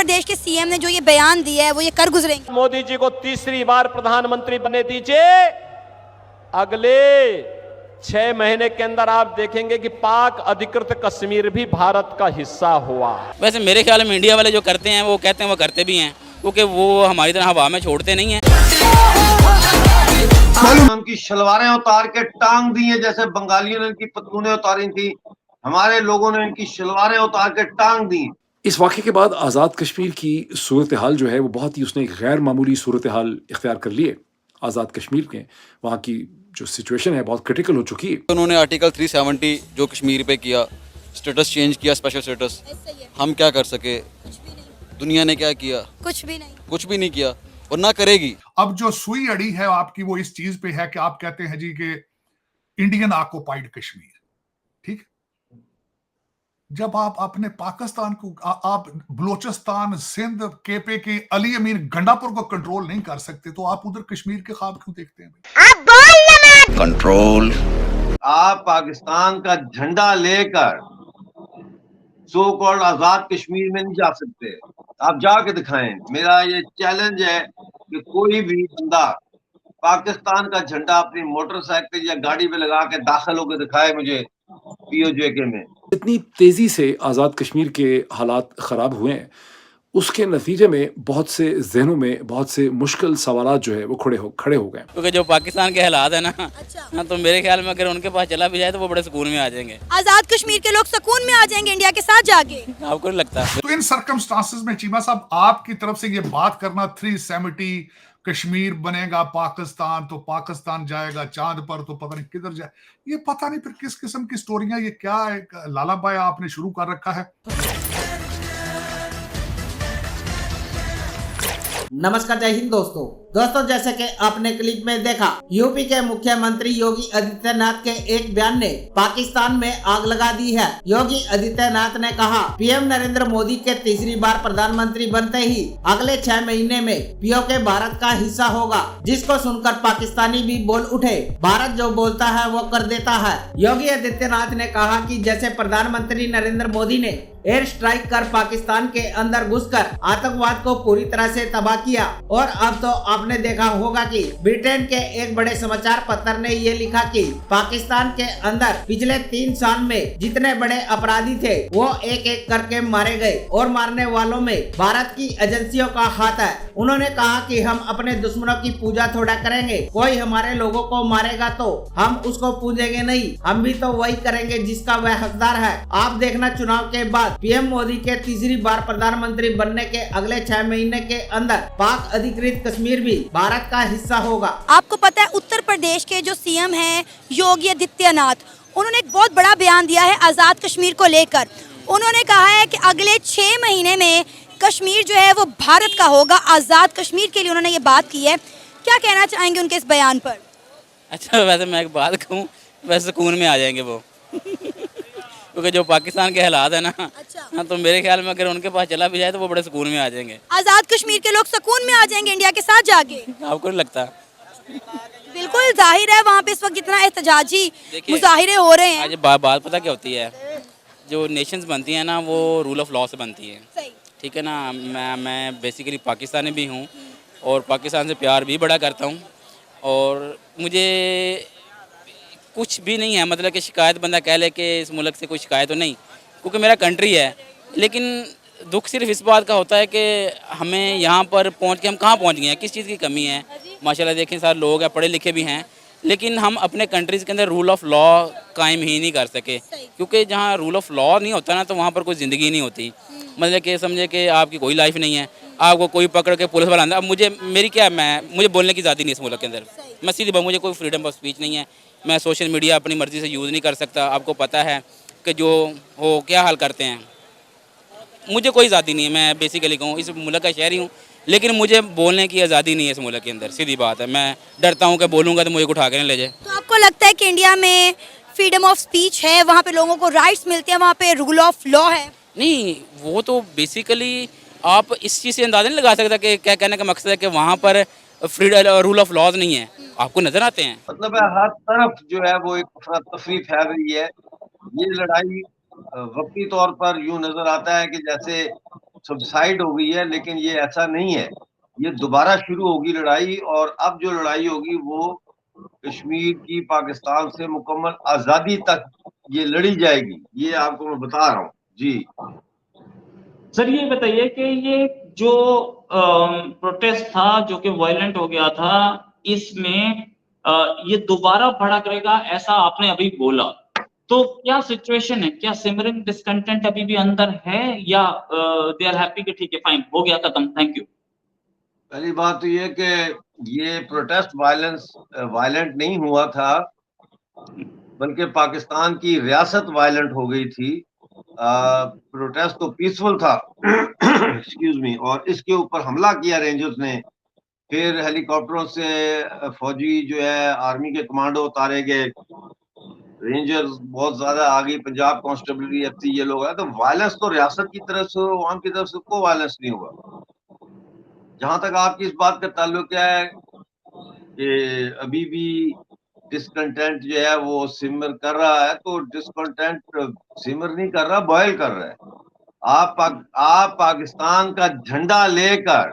प्रदेश के सीएम ने जो ये बयान दिया है वो ये कर गुजरेंगे? मोदी जी को तीसरी बार प्रधानमंत्री बनने दीजिए। अगले 6 महीने के अंदर आप देखेंगे कि पाक अधिकृत कश्मीर भी भारत का हिस्सा हुआ। वैसे मेरे ख्याल में इंडिया वाले जो करते हैं वो कहते हैं वो करते भी हैं, क्योंकि वो हमारी तरह हवा में छोड़ते नहीं हैं। उनकी शलवारें उतार के टांग दी है, जैसे बंगालियों ने इनकी पतलूनें उतारी थी, हमारे लोगों ने इनकी शलवारें उतार के टांग दी। इस वाक़े के बाद आज़ाद कश्मीर की सूरत हाल जो है वो बहुत ही उसने एक गैर मामूली सूरत हाल इख्तियार कर ली है। आज़ाद कश्मीर के वहाँ की जो सिचुएशन है बहुत क्रिटिकल हो चुकी है। उन्होंने आर्टिकल 370 जो कश्मीर पे किया, स्टेटस चेंज किया, स्पेशल स्टेटस, हम क्या कर सके? दुनिया ने क्या किया? कुछ भी नहीं, कुछ भी नहीं किया और ना करेगी। अब जो सुई अड़ी है आपकी वो इस चीज पे है कि आप कहते हैं जी कि इंडियन ऑक्युपाइड कश्मीर, ठीक। जब आप अपने पाकिस्तान को आप बलोचिस्तान, सिंध, केपे के अली अमीर गंडापुर को कंट्रोल नहीं कर सकते तो आप उधर कश्मीर के ख्वाब क्यों देखते हैं? कंट्रोल। आप पाकिस्तान का झंडा लेकर सो कॉल्ड आजाद कश्मीर में नहीं जा सकते। आप जाके दिखाएं। मेरा ये चैलेंज है कि कोई भी बंदा पाकिस्तान का झंडा अपनी मोटरसाइकिल या गाड़ी में लगा के दाखिल होकर दिखाए मुझे पीओजे में। इतनी तेजी से आज़ाद कश्मीर के हालात ख़राब हुए हैं, उसके नतीजे में बहुत से जहनों में बहुत से मुश्किल सवालात जो है वो खड़े हो गए। क्योंकि जो पाकिस्तान के हालात है ना, तो मेरे ख्याल में अगर उनके पास चला भी जाए तो वो बड़े सुकून में आ जाएंगे। आजाद कश्मीर के लोग सुकून में आ जाएंगे इंडिया के साथ जाके? आपको नहीं लगता? तो इन सर्कमस्टांसेस में चीमा साहब आपकी तरफ से ये बात करना 370 कश्मीर बनेगा पाकिस्तान तो पाकिस्तान जाएगा चांद पर तो पता नहीं किधर जाए, ये पता नहीं फिर किस किस्म की स्टोरियां, ये क्या है लालाबाई आपने शुरू कर रखा है। नमस्कार, जय हिंद दोस्तों जैसे कि आपने क्लिप में देखा, यूपी के मुख्यमंत्री योगी आदित्यनाथ के एक बयान ने पाकिस्तान में आग लगा दी है। योगी आदित्यनाथ ने कहा, पीएम नरेंद्र मोदी के तीसरी बार प्रधानमंत्री बनते ही अगले 6 महीने में पीओके भारत का हिस्सा होगा, जिसको सुनकर पाकिस्तानी भी बोल उठे। भारत जो बोलता है वो कर देता है। योगी आदित्यनाथ ने कहा कि जैसे प्रधानमंत्री नरेंद्र मोदी ने एयर स्ट्राइक कर पाकिस्तान के अंदर घुसकर आतंकवाद को पूरी तरह से तबाह किया, और अब तो आपने देखा होगा कि ब्रिटेन के एक बड़े समाचार पत्र ने ये लिखा कि पाकिस्तान के अंदर पिछले 3 साल में जितने बड़े अपराधी थे वो एक एक करके मारे गए, और मारने वालों में भारत की एजेंसियों का हाथ है। उन्होंने कहा कि हम अपने दुश्मनों की पूजा थोड़ा करेंगे, कोई हमारे लोगों को मारेगा तो हम उसको पूजेंगे नहीं, हम भी तो वही करेंगे जिसका वह हकदार है। आप देखना, चुनाव के बाद पीएम मोदी के तीसरी बार प्रधानमंत्री बनने के अगले 6 महीने के अंदर पाक अधिकृत कश्मीर भी भारत का हिस्सा होगा। आपको पता है उत्तर प्रदेश के जो सीएम हैं योगी आदित्यनाथ, उन्होंने एक बहुत बड़ा बयान दिया है आजाद कश्मीर को लेकर। उन्होंने कहा है कि अगले 6 महीने में कश्मीर जो है वो भारत का होगा। आजाद कश्मीर के लिए उन्होंने ये बात की है। क्या कहना चाहेंगे उनके इस बयान पर? अच्छा, वैसे मैं एक बात कहूँ, वैसे सुकून में आ जाएंगे वो क्योंकि जो पाकिस्तान के हालात है ना, तो मेरे ख्याल में अगर उनके पास चला भी जाए तो वो बड़े सुकून में आ जाएंगे। आजाद कश्मीर के लोग सुकून में आ जाएंगे इंडिया के साथ जाके? आपको नहीं लगता? बिल्कुल जाहिर है, वहाँ पे इस वक्त जितना एहतजाजी मुजाहिरे हो रहे हैं। आज बात पता क्या होती है, जो नेशंस बनती है ना वो रूल ऑफ लॉ से बनती है, ठीक है ना। मैं बेसिकली पाकिस्तानी भी हूँ और पाकिस्तान से प्यार भी बड़ा करता हूँ, और मुझे कुछ भी नहीं है, मतलब कि शिकायत बंदा कह ले कि इस मुल्क से कोई शिकायत तो नहीं, क्योंकि मेरा कंट्री है। लेकिन दुख सिर्फ इस बात का होता है कि हमें यहाँ पर पहुँच के हम कहाँ पहुँच गए हैं, किस चीज़ की कमी है। माशाल्लाह देखें, सारे लोग हैं, पढ़े लिखे भी हैं, लेकिन हम अपने कंट्रीज़ के अंदर रूल ऑफ लॉ कायम ही नहीं कर सके, क्योंकि जहाँ रूल ऑफ लॉ नहीं होता ना तो वहाँ पर कोई ज़िंदगी नहीं होती। मतलब कि समझे कि आपकी कोई लाइफ नहीं है, आपको कोई पकड़ के पुलिस वाला। अब मुझे बोलने की आज़ादी नहीं इस मुल्क के अंदर। मैं सीधी बात, मुझे कोई फ्रीडम ऑफ स्पीच नहीं है, मैं सोशल मीडिया अपनी मर्ज़ी से यूज़ नहीं कर सकता। आपको पता है कि जो हो क्या हाल करते हैं, मुझे कोई आज़ादी नहीं है। मैं बेसिकली कहूँ इस मुल्क का शहरी हूँ, लेकिन मुझे बोलने की आज़ादी नहीं है इस मुल्क के अंदर, सीधी बात है। मैं डरता हूँ कि बोलूँगा तो मुझे उठा के नहीं ले जाए। तो आपको लगता है कि इंडिया में फ्रीडम ऑफ स्पीच है, वहाँ पे लोगों को राइट्स मिलते हैं, वहाँ पे रूल ऑफ लॉ है? नहीं, वो तो बेसिकली आप इस चीज़ से अंदाज़ा नहीं लगा सकता कि क्या कहने का मकसद है कि वहाँ पर फ्रीडम रूल ऑफ लॉज नहीं है। आपको नजर आते हैं, मतलब हर तरफ जो है वो एक अफरा तफरी फैल रही है। ये लड़ाई वक्ती तौर पर यूं नजर आता है कि जैसे सबसाइड हो गई है, लेकिन ये ऐसा नहीं है, ये दोबारा शुरू होगी लड़ाई। और अब जो लड़ाई होगी वो कश्मीर की पाकिस्तान से मुकम्मल आज़ादी तक ये लड़ी जाएगी, ये आपको मैं बता रहा हूँ जी। सर ये बताइए कि ये जो प्रोटेस्ट था जो कि वायलेंट हो गया था, इसमें ये दोबारा भड़क रहेगा ऐसा आपने अभी बोला, तो क्या सिचुएशन है? क्या सिमरिंग डिसकंटेंट अभी भी अंदर है या दे आर हैप्पी कि ठीक है फाइन हो गया खत्म, थैंक यू? पहली बात तो ये कि ये प्रोटेस्ट वायलेंट नहीं हुआ था, बल्कि पाकिस्तान की रियासत वायलेंट हो गई थी। प्रोटेस्ट तो पीसफुल था एक्सक्यूज मी, और इसके ऊपर हमला किया रेंजर्स ने। फिर हेलीकॉप्टरों से फौजी जो है आर्मी के कमांडो उतारे गए, रेंजर्स बहुत ज्यादा आ गई, पंजाब कांस्टेबलरी एफसी ये लोग आए। तो वायलेंस तो रियासत की तरफ से, आवाम की तरफ से कोई वायलेंस नहीं हुआ। जहां तक आपकी इस बात का ताल्लुक है कि अभी भी डिसकंटेंट जो है वो सिमर कर रहा है, तो डिसकंटेंट सिमर नहीं कर रहा, बॉयल कर रहा है। आप पाकिस्तान का झंडा लेकर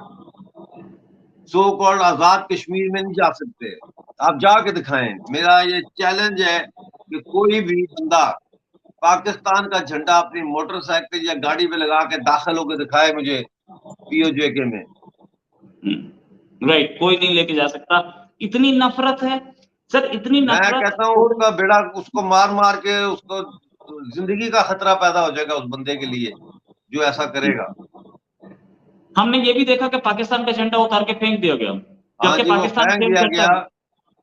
सो कॉल्ड आजाद कश्मीर में नहीं जा सकते, आप जाके दिखाएं। मेरा ये चैलेंज है कि कोई भी बंदा पाकिस्तान का झंडा अपनी मोटरसाइकिल या गाड़ी पे लगा के दाखिल होकर दिखाए मुझे पीओजे में। राइट, कोई नहीं लेके जा सकता। इतनी नफरत है सर, इतनी मैं नफरत। कहता हूँ उसका बेड़ा, उसको मार मार के उसको जिंदगी का खतरा पैदा हो जाएगा उस बंदे के लिए जो ऐसा करेगा। हमने ये भी देखा कि पाकिस्तान का झंडा उतार के फेंक दिया गया, हाँ जबकि जी, वो पाकिस्तान फेंक claim दिया करता गया, है।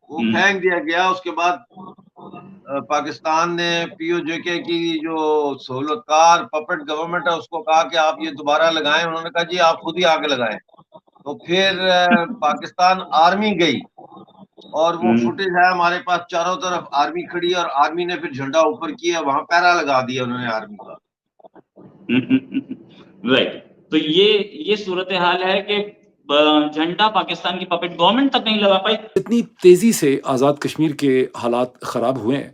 वो फेंक दिया गया। उसके बाद पाकिस्तान ने पीओजे की जो सहूलतकार पपेट गवर्नमेंट है उसको कहा कि आप ये दोबारा लगाएं। उन्होंने कहा जी आप खुद ही आके लगाएं। तो फिर पाकिस्तान आर्मी गई और वो फुटेज है हमारे पास, चारों तरफ आर्मी खड़ी है और आर्मी ने फिर झंडा ऊपर किया, वहां पैरा लगा दिया उन्होंने आर्मी का। राइट, तो ये सूरत हाल है कि झंडा पाकिस्तान की पपेट गवर्नमेंट तक नहीं लगा पाई। इतनी तेज़ी से आज़ाद कश्मीर के हालात ख़राब हुए हैं,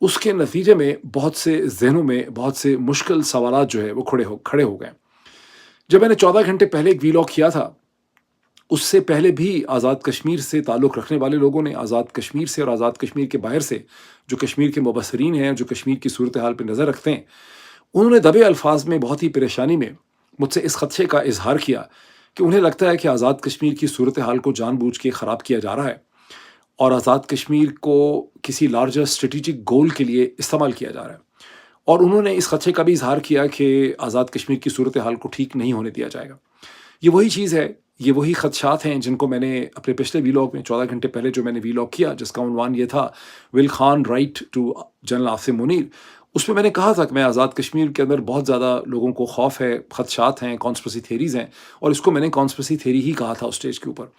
उसके नतीजे में बहुत से जहनों में बहुत से मुश्किल सवालात जो है वो खड़े हो गए। जब मैंने 14 घंटे पहले एक वीलॉग किया था, उससे पहले भी आज़ाद कश्मीर से ताल्लुक़ रखने वाले लोगों ने आज़ाद कश्मीर से और आज़ाद कश्मीर के बाहर से जो कश्मीर के मुबसरीन हैं, जो कश्मीर की सूरत हाल पर नज़र रखते हैं, उन्होंने दबे अल्फाज में बहुत ही परेशानी में मुझसे इस खदशे का इजहार किया कि उन्हें लगता है कि आज़ाद कश्मीर की सूरत हाल को जानबूझ के ख़राब किया जा रहा है और आज़ाद कश्मीर को किसी लार्जर स्ट्रेटिजिक गोल के लिए इस्तेमाल किया जा रहा है। और उन्होंने इस खदशे का भी इजहार किया कि आज़ाद कश्मीर की सूरत हाल को ठीक नहीं होने दिया जाएगा। ये वही चीज़ है, ये वही खदशात हैं जिनको मैंने अपने पिछले वीलॉग में 14 घंटे पहले जो मैंने वीलॉग किया, जिसका उन्वान ये था will Khan write to general Asim Munir, उसमें मैंने कहा था कि मैं आज़ाद कश्मीर के अंदर बहुत ज़्यादा लोगों को खौफ है, खदशात हैं, कॉन्स्पिरेसी थेरीज़ हैं, और इसको मैंने कॉन्स्पिरेसी थेरी ही कहा था उस स्टेज के ऊपर।